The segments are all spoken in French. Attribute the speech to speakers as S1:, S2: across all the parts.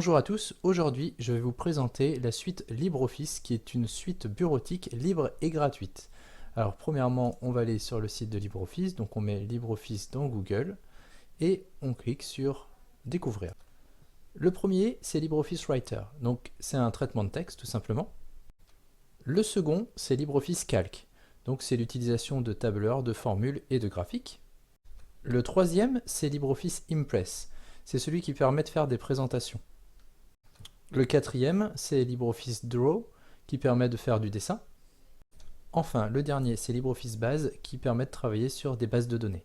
S1: Bonjour à tous, aujourd'hui je vais vous présenter la suite LibreOffice qui est une suite bureautique libre et gratuite. Alors premièrement on va aller sur le site de LibreOffice, donc on met LibreOffice dans Google et on clique sur Découvrir. Le premier c'est LibreOffice Writer, donc c'est un traitement de texte tout simplement. Le second c'est LibreOffice Calc, donc c'est l'utilisation de tableurs, de formules et de graphiques. Le troisième c'est LibreOffice Impress, c'est celui qui permet de faire des présentations. Le quatrième, c'est LibreOffice Draw, qui permet de faire du dessin. Enfin, le dernier, c'est LibreOffice Base, qui permet de travailler sur des bases de données.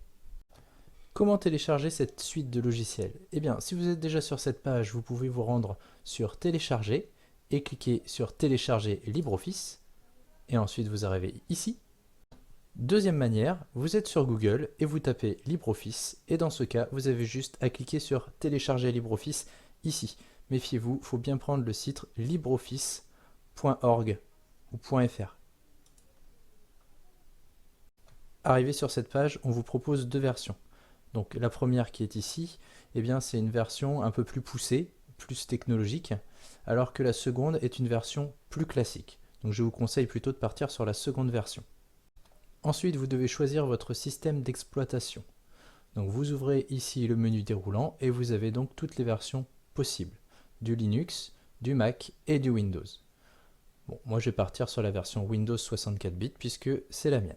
S1: Comment télécharger cette suite de logiciels? Eh bien, si vous êtes déjà sur cette page, vous pouvez vous rendre sur Télécharger et cliquer sur Télécharger LibreOffice. Et ensuite, vous arrivez ici. Deuxième manière, vous êtes sur Google et vous tapez LibreOffice. Et dans ce cas, vous avez juste à cliquer sur Télécharger LibreOffice ici. Méfiez-vous, il faut bien prendre le site libreoffice.org ou .fr. Arrivé sur cette page, on vous propose deux versions. Donc la première qui est ici, eh bien c'est une version un peu plus poussée, plus technologique, alors que la seconde est une version plus classique. Donc je vous conseille plutôt de partir sur la seconde version. Ensuite, vous devez choisir votre système d'exploitation. Donc vous ouvrez ici le menu déroulant et vous avez donc toutes les versions possibles. Du Linux, du Mac et du Windows. Bon, moi je vais partir sur la version Windows 64 bits puisque c'est la mienne.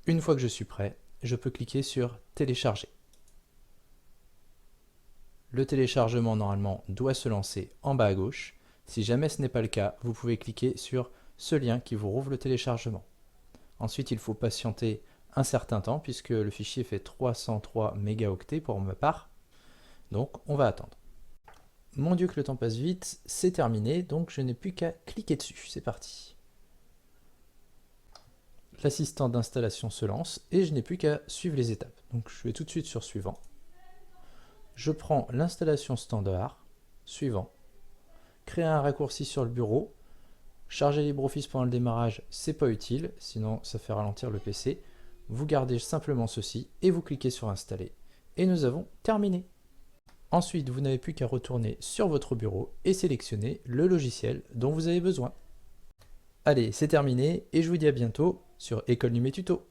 S1: Une fois que je suis prêt, je peux cliquer sur Télécharger. Le téléchargement normalement doit se lancer en bas à gauche. Si jamais ce n'est pas le cas, vous pouvez cliquer sur ce lien qui vous rouvre le téléchargement. Ensuite, il faut patienter un certain temps puisque le fichier fait 303 mégaoctets pour ma part. Donc on va attendre. Mon Dieu que le temps passe vite, c'est terminé, donc je n'ai plus qu'à cliquer dessus, c'est parti. L'assistant d'installation se lance et je n'ai plus qu'à suivre les étapes. Donc je vais tout de suite sur suivant. Je prends l'installation standard, suivant. Créer un raccourci sur le bureau. Charger LibreOffice pendant le démarrage, c'est pas utile, sinon ça fait ralentir le PC. Vous gardez simplement ceci et vous cliquez sur installer. Et nous avons terminé. Ensuite, vous n'avez plus qu'à retourner sur votre bureau et sélectionner le logiciel dont vous avez besoin. Allez, c'est terminé et je vous dis à bientôt sur École Numé Tuto.